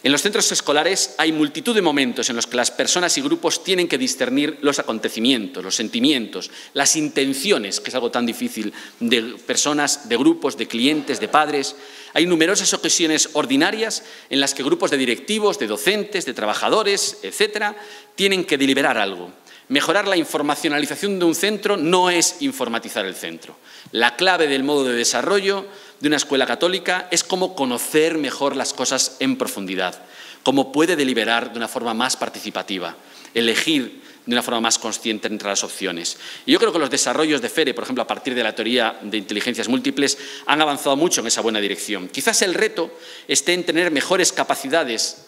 En los centros escolares hay multitud de momentos en los que las personas y grupos tienen que discernir los acontecimientos, los sentimientos, las intenciones, que es algo tan difícil, de personas, de grupos, de clientes, de padres. Hay numerosas ocasiones ordinarias en las que grupos de directivos, de docentes, de trabajadores, etcétera, tienen que deliberar algo. Mejorar la informacionalización de un centro no es informatizar el centro. La clave del modo de desarrollo de una escuela católica es cómo conocer mejor las cosas en profundidad, cómo puede deliberar de una forma más participativa, elegir de una forma más consciente entre las opciones. Y yo creo que los desarrollos de FERE, por ejemplo, a partir de la teoría de inteligencias múltiples, han avanzado mucho en esa buena dirección. Quizás el reto esté en tener mejores capacidades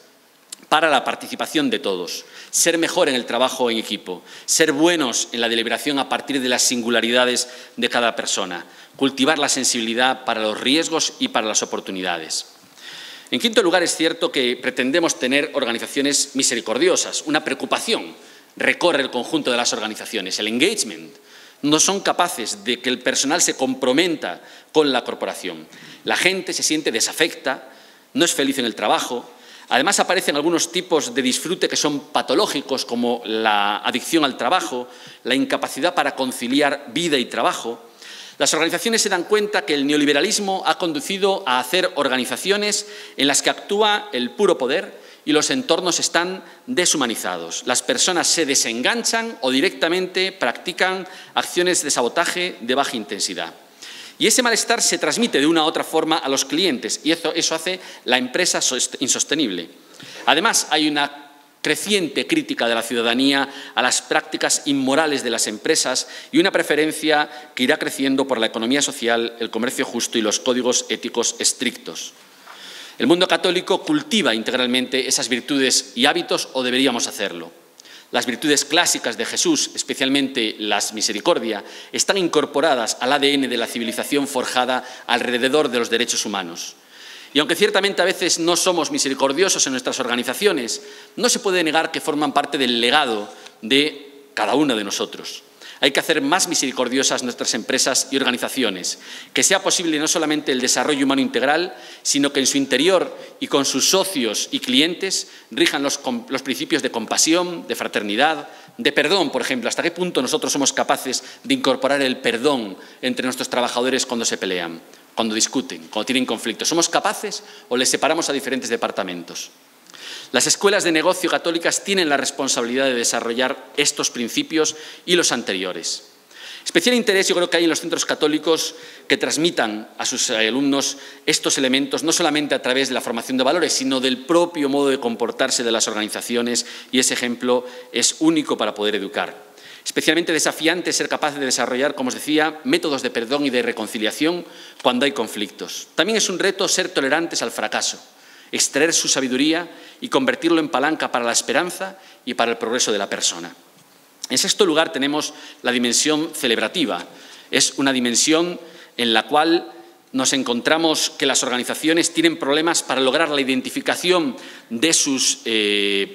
para la participación de todos, ser mejor en el trabajo en equipo, ser buenos en la deliberación a partir de las singularidades de cada persona, cultivar la sensibilidad para los riesgos y para las oportunidades. En quinto lugar, es cierto que pretendemos tener organizaciones misericordiosas. Una preocupación recorre el conjunto de las organizaciones, el engagement. No son capaces de que el personal se comprometa con la corporación. La gente se siente desafecta, no es feliz en el trabajo. Además, aparecen algunos tipos de disfrute que son patológicos, como la adicción al trabajo, la incapacidad para conciliar vida y trabajo. Las organizaciones se dan cuenta que el neoliberalismo ha conducido a hacer organizaciones en las que actúa el puro poder y los entornos están deshumanizados. Las personas se desenganchan o directamente practican acciones de sabotaje de baja intensidad. Y ese malestar se transmite de una u otra forma a los clientes y eso hace la empresa insostenible. Además, hay una creciente crítica de la ciudadanía a las prácticas inmorales de las empresas y una preferencia que irá creciendo por la economía social, el comercio justo y los códigos éticos estrictos. El mundo católico cultiva integralmente esas virtudes y hábitos, o deberíamos hacerlo. Las virtudes clásicas de Jesús, especialmente la misericordia, están incorporadas al ADN de la civilización forjada alrededor de los derechos humanos. Y aunque ciertamente a veces no somos misericordiosos en nuestras organizaciones, no se puede negar que forman parte del legado de cada uno de nosotros. Hay que hacer más misericordiosas nuestras empresas y organizaciones, que sea posible no solamente el desarrollo humano integral, sino que en su interior y con sus socios y clientes rijan los principios de compasión, de fraternidad, de perdón, por ejemplo. ¿Hasta qué punto nosotros somos capaces de incorporar el perdón entre nuestros trabajadores cuando se pelean, cuando discuten, cuando tienen conflictos? ¿Somos capaces o les separamos a diferentes departamentos? Las escuelas de negocio católicas tienen la responsabilidad de desarrollar estos principios y los anteriores. Especial interés yo creo que hay en los centros católicos que transmitan a sus alumnos estos elementos, no solamente a través de la formación de valores, sino del propio modo de comportarse de las organizaciones, y ese ejemplo es único para poder educar. Especialmente desafiante es ser capaz de desarrollar, como os decía, métodos de perdón y de reconciliación cuando hay conflictos. También es un reto ser tolerantes al fracaso, extraer su sabiduría y convertirlo en palanca para la esperanza y para el progreso de la persona. En sexto lugar, tenemos la dimensión celebrativa. Es una dimensión en la cual nos encontramos que las organizaciones tienen problemas para lograr la identificación de sus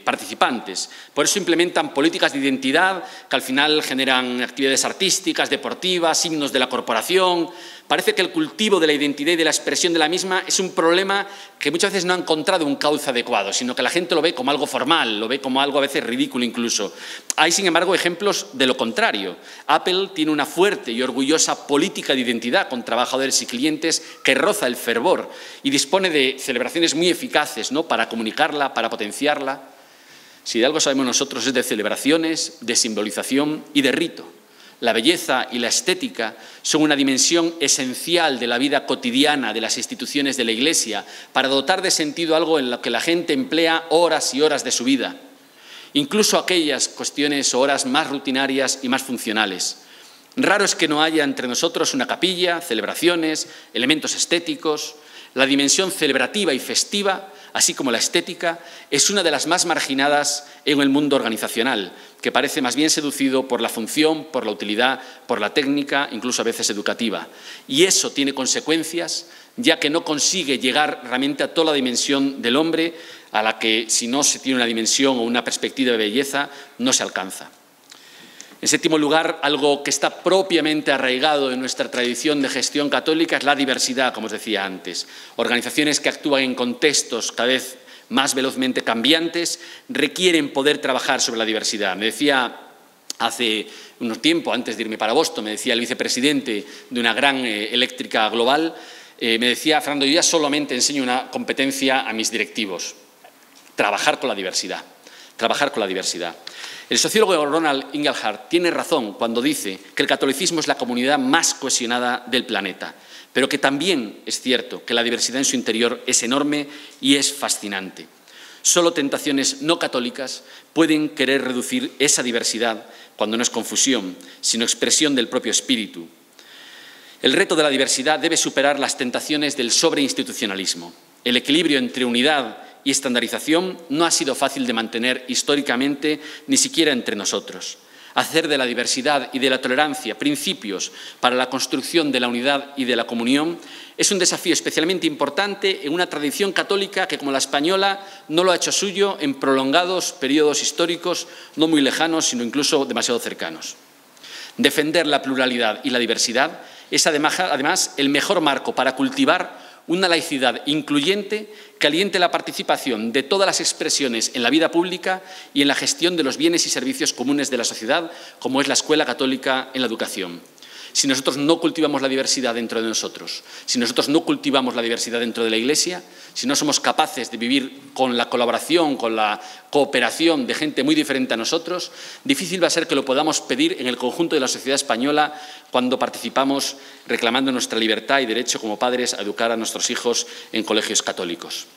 participantes. Por eso implementan políticas de identidad que al final generan actividades artísticas, deportivas, signos de la corporación. Parece que el cultivo de la identidad y de la expresión de la misma es un problema que muchas veces no ha encontrado un cauce adecuado, sino que la gente lo ve como algo formal, lo ve como algo a veces ridículo incluso. Hay, sin embargo, ejemplos de lo contrario. Apple tiene una fuerte y orgullosa política de identidad con trabajadores y clientes que roza el fervor y dispone de celebraciones muy eficaces, ¿no?, para comunicarla, para potenciarla. Si de algo sabemos nosotros es de celebraciones, de simbolización y de rito. La belleza y la estética son una dimensión esencial de la vida cotidiana de las instituciones de la Iglesia para dotar de sentido algo en lo que la gente emplea horas y horas de su vida, incluso aquellas cuestiones o horas más rutinarias y más funcionales. Raro es que no haya entre nosotros una capilla, celebraciones, elementos estéticos. La dimensión celebrativa y festiva así como la estética, es una de las más marginadas en el mundo organizacional, que parece más bien seducido por la función, por la utilidad, por la técnica, incluso a veces educativa. Y eso tiene consecuencias, ya que no consigue llegar realmente a toda la dimensión del hombre, a la que, si no se tiene una dimensión o una perspectiva de belleza, no se alcanza. En séptimo lugar, algo que está propiamente arraigado en nuestra tradición de gestión católica es la diversidad, como os decía antes. Organizaciones que actúan en contextos cada vez más velozmente cambiantes requieren poder trabajar sobre la diversidad. Me decía hace unos tiempo, antes de irme para Boston, me decía el vicepresidente de una gran eléctrica global, me decía: Fernando, yo ya solamente enseño una competencia a mis directivos: trabajar con la diversidad. Trabajar con la diversidad. El sociólogo Ronald Inglehart tiene razón cuando dice que el catolicismo es la comunidad más cohesionada del planeta, pero que también es cierto que la diversidad en su interior es enorme y es fascinante. Solo tentaciones no católicas pueden querer reducir esa diversidad cuando no es confusión, sino expresión del propio espíritu. El reto de la diversidad debe superar las tentaciones del sobreinstitucionalismo. El equilibrio entre unidad y estandarización no ha sido fácil de mantener históricamente, ni siquiera entre nosotros. Hacer de la diversidad y de la tolerancia principios para la construcción de la unidad y de la comunión es un desafío especialmente importante en una tradición católica que, como la española, no lo ha hecho suyo en prolongados periodos históricos no muy lejanos, sino incluso demasiado cercanos. Defender la pluralidad y la diversidad es además el mejor marco para cultivar una laicidad incluyente que aliente la participación de todas las expresiones en la vida pública y en la gestión de los bienes y servicios comunes de la sociedad, como es la escuela católica en la educación. Si nosotros no cultivamos la diversidad dentro de nosotros, si nosotros no cultivamos la diversidad dentro de la Iglesia, si no somos capaces de vivir con la colaboración, con la cooperación de gente muy diferente a nosotros, difícil va a ser que lo podamos pedir en el conjunto de la sociedad española cuando participamos reclamando nuestra libertad y derecho como padres a educar a nuestros hijos en colegios católicos.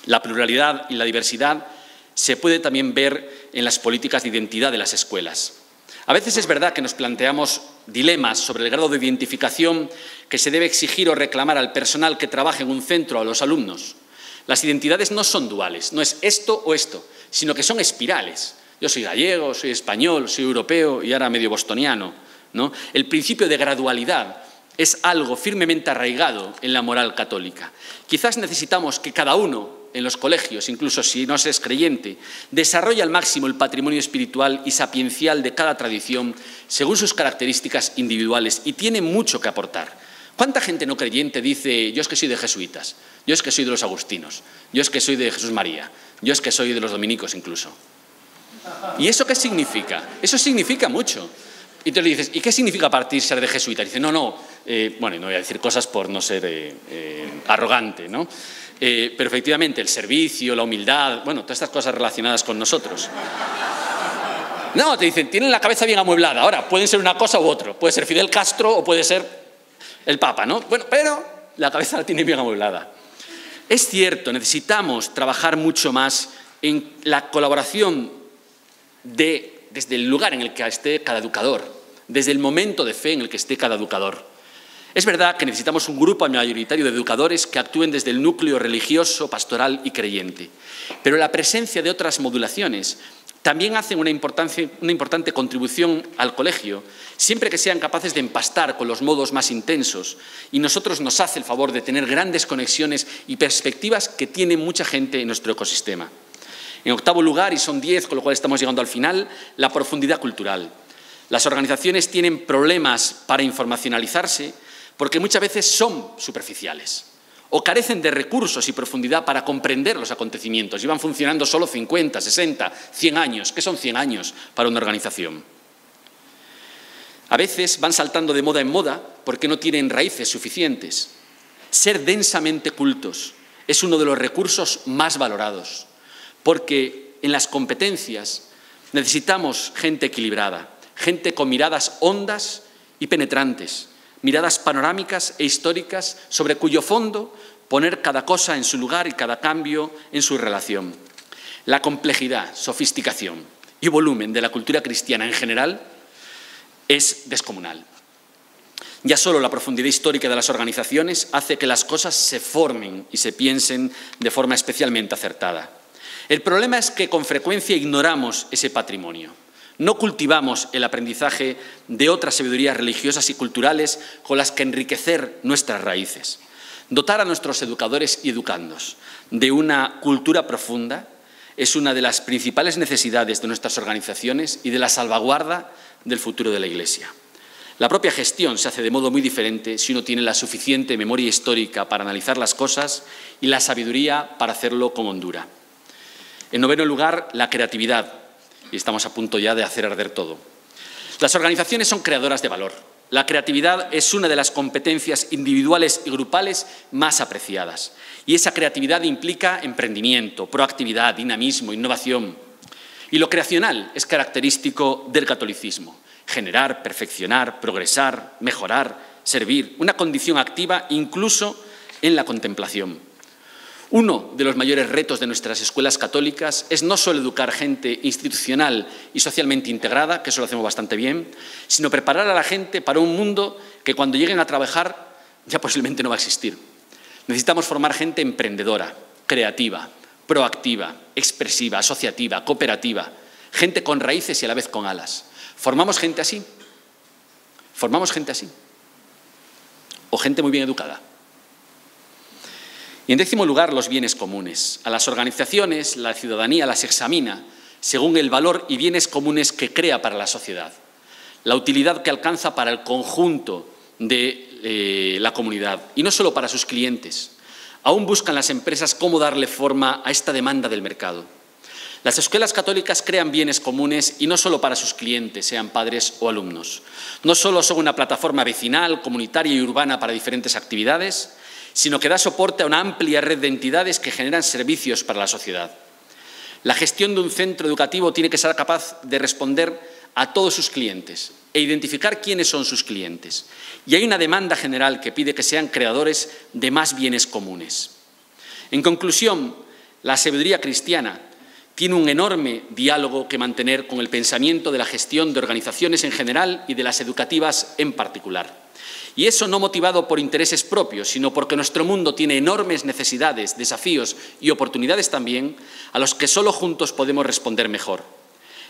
La pluralidad y la diversidad se puede también ver en las políticas de identidad de las escuelas. A veces es verdad que nos planteamos dilemas sobre el grado de identificación que se debe exigir o reclamar al personal que trabaja en un centro o a los alumnos. Las identidades no son duales, no es esto o esto, sino que son espirales. Yo soy gallego, soy español, soy europeo y ahora medio bostoniano, ¿no? El principio de gradualidad es algo firmemente arraigado en la moral católica. Quizás necesitamos que cada uno en los colegios, incluso si no se es creyente, desarrolla al máximo el patrimonio espiritual y sapiencial de cada tradición según sus características individuales, y tiene mucho que aportar. ¿Cuánta gente no creyente dice: yo es que soy de jesuitas, yo es que soy de los agustinos, yo es que soy de Jesús María, yo es que soy de los dominicos incluso? ¿Y eso qué significa? Eso significa mucho. Y tú le dices: ¿y qué significa para ti ser de jesuita? Y dice: bueno, no voy a decir cosas por no ser arrogante, ¿no? Pero efectivamente el servicio, la humildad, bueno, todas estas cosas relacionadas con nosotros. No, te dicen, tienen la cabeza bien amueblada. Ahora, pueden ser una cosa u otro. Puede ser Fidel Castro o puede ser el Papa, ¿no? Bueno, pero la cabeza la tiene bien amueblada. Es cierto, necesitamos trabajar mucho más en la colaboración desde el lugar en el que esté cada educador, desde el momento de fe en el que esté cada educador. Es verdad que necesitamos un grupo mayoritario de educadores que actúen desde el núcleo religioso, pastoral y creyente. Pero la presencia de otras modulaciones también hacen una importante contribución al colegio, siempre que sean capaces de empastar con los modos más intensos. Y nosotros nos hace el favor de tener grandes conexiones y perspectivas que tiene mucha gente en nuestro ecosistema. En octavo lugar, y son 10, con lo cual estamos llegando al final, la profundidad cultural. Las organizaciones tienen problemas para informacionalizarse porque muchas veces son superficiales o carecen de recursos y profundidad para comprender los acontecimientos. Llevan funcionando solo 50, 60, 100 años. ¿Qué son 100 años para una organización? A veces van saltando de moda en moda porque no tienen raíces suficientes. Ser densamente cultos es uno de los recursos más valorados, porque en las competencias necesitamos gente equilibrada, gente con miradas hondas y penetrantes, miradas panorámicas e históricas sobre cuyo fondo poner cada cosa en su lugar y cada cambio en su relación. La complejidad, sofisticación y volumen de la cultura cristiana en general es descomunal. Ya solo la profundidad histórica de las organizaciones hace que las cosas se formen y se piensen de forma especialmente acertada. El problema es que con frecuencia ignoramos ese patrimonio. No cultivamos el aprendizaje de otras sabidurías religiosas y culturales con las que enriquecer nuestras raíces. Dotar a nuestros educadores y educandos de una cultura profunda es una de las principales necesidades de nuestras organizaciones y de la salvaguarda del futuro de la Iglesia. La propia gestión se hace de modo muy diferente si uno tiene la suficiente memoria histórica para analizar las cosas y la sabiduría para hacerlo con hondura. En noveno lugar, la creatividad. Y estamos a punto ya de hacer arder todo. Las organizaciones son creadoras de valor. La creatividad es una de las competencias individuales y grupales más apreciadas. Y esa creatividad implica emprendimiento, proactividad, dinamismo, innovación. Y lo creacional es característico del catolicismo. Generar, perfeccionar, progresar, mejorar, servir. Una condición activa incluso en la contemplación. Uno de los mayores retos de nuestras escuelas católicas es no solo educar gente institucional y socialmente integrada, que eso lo hacemos bastante bien, sino preparar a la gente para un mundo que cuando lleguen a trabajar ya posiblemente no va a existir. Necesitamos formar gente emprendedora, creativa, proactiva, expresiva, asociativa, cooperativa, gente con raíces y a la vez con alas. ¿Formamos gente así? ¿Formamos gente así? ¿O gente muy bien educada? Y en décimo lugar, los bienes comunes. A las organizaciones, la ciudadanía las examina según el valor y bienes comunes que crea para la sociedad, la utilidad que alcanza para el conjunto de la comunidad y no solo para sus clientes. Aún buscan las empresas cómo darle forma a esta demanda del mercado. Las escuelas católicas crean bienes comunes y no solo para sus clientes, sean padres o alumnos. No solo son una plataforma vecinal, comunitaria y urbana para diferentes actividades, sino que da soporte a una amplia red de entidades que generan servicios para la sociedad. La gestión de un centro educativo tiene que ser capaz de responder a todos sus clientes e identificar quiénes son sus clientes. Y hay una demanda general que pide que sean creadores de más bienes comunes. En conclusión, la sabiduría cristiana tiene un enorme diálogo que mantener con el pensamiento de la gestión de organizaciones en general y de las educativas en particular. Y eso no motivado por intereses propios, sino porque nuestro mundo tiene enormes necesidades, desafíos y oportunidades también, a los que solo juntos podemos responder mejor.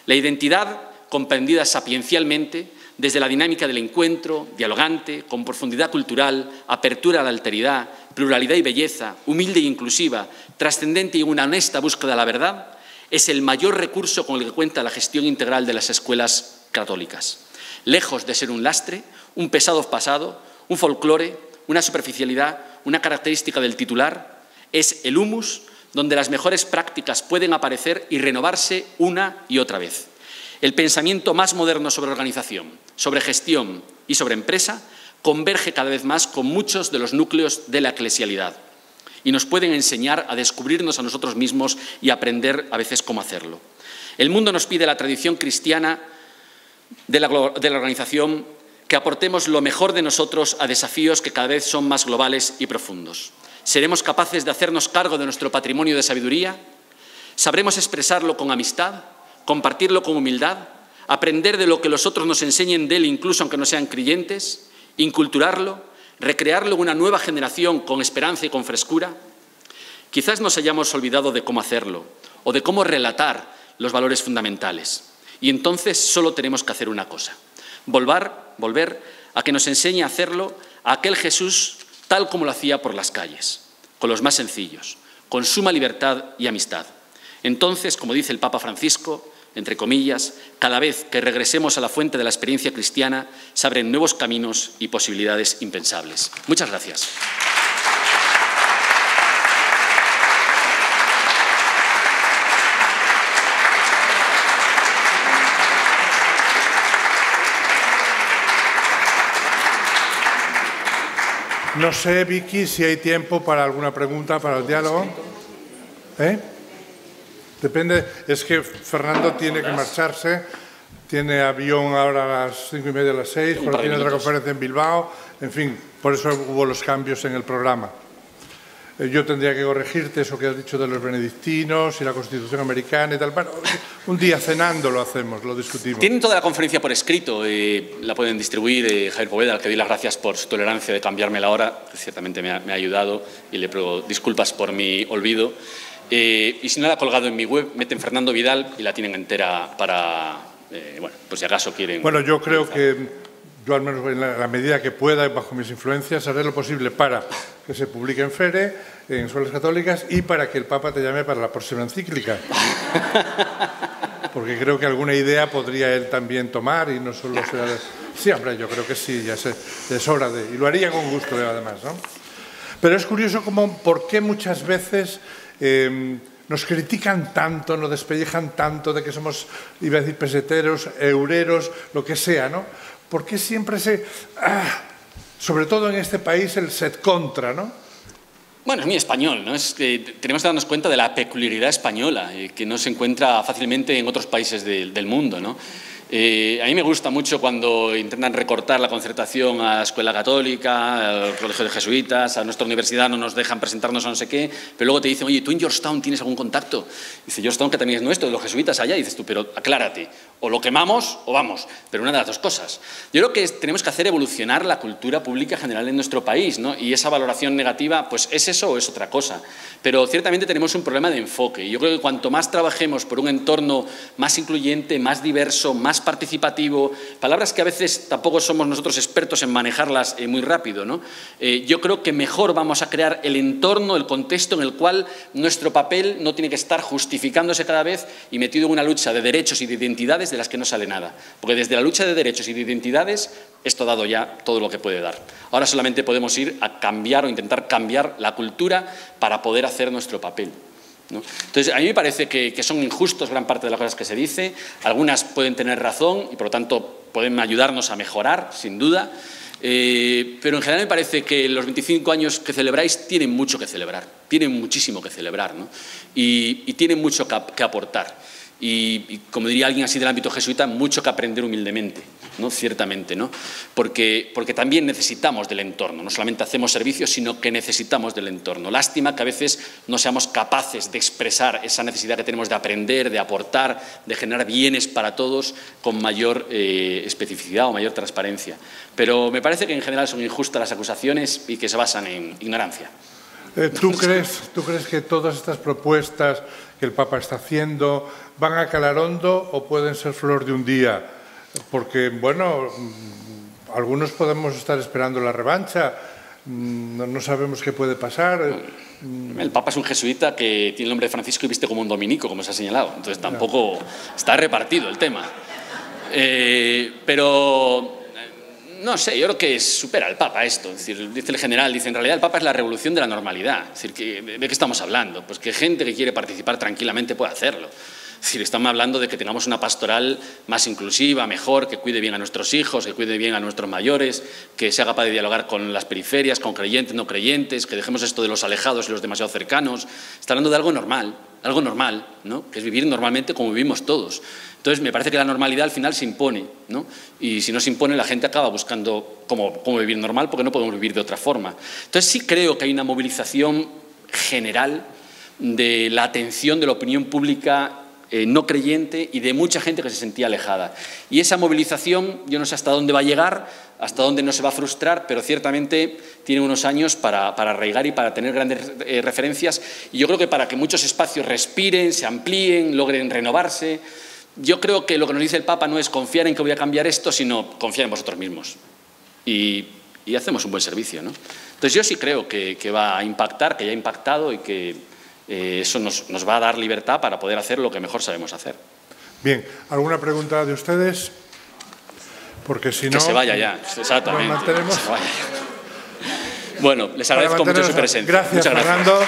La identidad, comprendida sapiencialmente, desde la dinámica del encuentro, dialogante, con profundidad cultural, apertura a la alteridad, pluralidad y belleza, humilde e inclusiva, trascendente y una honesta búsqueda de la verdad, es el mayor recurso con el que cuenta la gestión integral de las escuelas católicas. Lejos de ser un lastre, un pesado pasado, un folclore, una superficialidad, una característica del titular, es el humus donde las mejores prácticas pueden aparecer y renovarse una y otra vez. El pensamiento más moderno sobre organización, sobre gestión y sobre empresa converge cada vez más con muchos de los núcleos de la eclesialidad y nos pueden enseñar a descubrirnos a nosotros mismos y aprender a veces cómo hacerlo. El mundo nos pide la tradición cristiana de la organización que aportemos lo mejor de nosotros a desafíos que cada vez son más globales y profundos. ¿Seremos capaces de hacernos cargo de nuestro patrimonio de sabiduría? ¿Sabremos expresarlo con amistad? ¿Compartirlo con humildad? ¿Aprender de lo que los otros nos enseñen de él, incluso aunque no sean creyentes? ¿Inculturarlo? ¿Recrearlo en una nueva generación con esperanza y con frescura? Quizás nos hayamos olvidado de cómo hacerlo o de cómo relatar los valores fundamentales. Y entonces solo tenemos que hacer una cosa: volver a que nos enseñe a hacerlo a aquel Jesús tal como lo hacía por las calles, con los más sencillos, con suma libertad y amistad. Entonces, como dice el Papa Francisco, entre comillas, cada vez que regresemos a la fuente de la experiencia cristiana, se abren nuevos caminos y posibilidades impensables. Muchas gracias. No sé, Vicky, si hay tiempo para alguna pregunta, para el diálogo. Depende, es que Fernando tiene que marcharse, tiene avión ahora a las 5:30, a las 6, porque tiene otra conferencia en Bilbao, en fin, por eso hubo los cambios en el programa. yo tendría que corregirte eso que has dicho de los benedictinos y la Constitución americana y tal. Bueno, un día cenando lo hacemos, lo discutimos. Tienen toda la conferencia por escrito, la pueden distribuir. Javier Poveda, al que doy las gracias por su tolerancia de cambiarme la hora, que ciertamente me ha ayudado, y le pido disculpas por mi olvido. Y si no la ha colgado en mi web, meten Fernando Vidal y la tienen entera para, bueno, pues si acaso quieren... Bueno, yo creo que yo, al menos en la medida que pueda, bajo mis influencias, haré lo posible para que se publique en FERE, en Escuelas Católicas, y para que el Papa te llame para la próxima encíclica. Porque creo que alguna idea podría él también tomar y no solo sea... Sí, hombre, yo creo que sí, ya es hora de... Y lo haría con gusto, además, ¿no? Pero es curioso como por qué muchas veces nos critican tanto, nos despellejan tanto de que somos, iba a decir, peseteros, eureros, lo que sea, ¿no? ¿Por qué siempre sobre todo en este país, el set contra, ¿no? Bueno, es muy español, ¿no? Tenemos que darnos cuenta de la peculiaridad española, que no se encuentra fácilmente en otros países del mundo, ¿no? A mí me gusta mucho cuando intentan recortar la concertación a la escuela católica, al colegio de jesuitas, a nuestra universidad no nos dejan presentarnos a no sé qué, pero luego te dicen, oye, ¿tú en Georgetown tienes algún contacto? Dice, Georgetown, que también es nuestro, de los jesuitas allá. Y dices tú, pero aclárate, o lo quemamos o vamos, pero una de las dos cosas. Yo creo que tenemos que hacer evolucionar la cultura pública general en nuestro país, ¿no? Y esa valoración negativa, pues es eso o es otra cosa. Pero ciertamente tenemos un problema de enfoque. Y yo creo que cuanto más trabajemos por un entorno más incluyente, más diverso, más participativo, palabras que a veces tampoco somos nosotros expertos en manejarlas muy rápido, ¿no? Yo creo que mejor vamos a crear el entorno, el contexto en el cual nuestro papel no tiene que estar justificándose cada vez y metido en una lucha de derechos y de identidades de las que no sale nada. Porque desde la lucha de derechos y de identidades esto ha dado ya todo lo que puede dar. Ahora solamente podemos ir a cambiar o intentar cambiar la cultura para poder hacer nuestro papel, ¿no? Entonces, a mí me parece que son injustos gran parte de las cosas que se dice. Algunas pueden tener razón y, por lo tanto, pueden ayudarnos a mejorar, sin duda. Pero en general me parece que los 25 años que celebráis tienen mucho que celebrar, tienen muchísimo que celebrar, ¿no? Y tienen mucho que aportar. Y, como diría alguien así del ámbito jesuita, mucho que aprender humildemente, ¿no? Ciertamente, ¿no? Porque también necesitamos del entorno, no solamente hacemos servicios, sino que necesitamos del entorno. Lástima que a veces no seamos capaces de expresar esa necesidad que tenemos de aprender, de aportar, de generar bienes para todos con mayor especificidad o mayor transparencia. Pero me parece que en general son injustas las acusaciones y que se basan en ignorancia. ¿Tú crees que todas estas propuestas que el Papa está haciendo van a calar hondo o pueden ser flor de un día? Porque, bueno, algunos podemos estar esperando la revancha, no sabemos qué puede pasar. El Papa es un jesuita que tiene el nombre de Francisco y viste como un dominico, como se ha señalado. Entonces tampoco está repartido el tema. Pero... no sé, yo creo que supera al Papa esto. Es decir, dice el general, dice, en realidad el Papa es la revolución de la normalidad. Es decir, ¿de qué estamos hablando? Pues que gente que quiere participar tranquilamente puede hacerlo. Es decir, estamos hablando de que tengamos una pastoral más inclusiva, mejor, que cuide bien a nuestros hijos, que cuide bien a nuestros mayores, que sea capaz de dialogar con las periferias, con creyentes, no creyentes, que dejemos esto de los alejados y los demasiado cercanos. Está hablando de algo normal, ¿no? Que es vivir normalmente como vivimos todos. Entonces, me parece que la normalidad al final se impone, ¿no? Y si no se impone, la gente acaba buscando cómo vivir normal, porque no podemos vivir de otra forma. Entonces, sí creo que hay una movilización general de la atención de la opinión pública no creyente y de mucha gente que se sentía alejada. Y esa movilización, yo no sé hasta dónde va a llegar, hasta dónde no se va a frustrar, pero ciertamente tiene unos años para arraigar y para tener grandes referencias. Y yo creo que para que muchos espacios respiren, se amplíen, logren renovarse. Yo creo que lo que nos dice el Papa no es confiar en que voy a cambiar esto, sino confiar en vosotros mismos. Y hacemos un buen servicio, ¿no? Entonces yo sí creo que va a impactar, que ya ha impactado y que eso nos va a dar libertad para poder hacer lo que mejor sabemos hacer. Bien, ¿alguna pregunta de ustedes? Porque si no... Que se vaya ya, exactamente. Nos mantenemos... Que se vaya ya. Bueno, les agradezco mucho su presencia. Gracias, Muchas gracias. Fernando.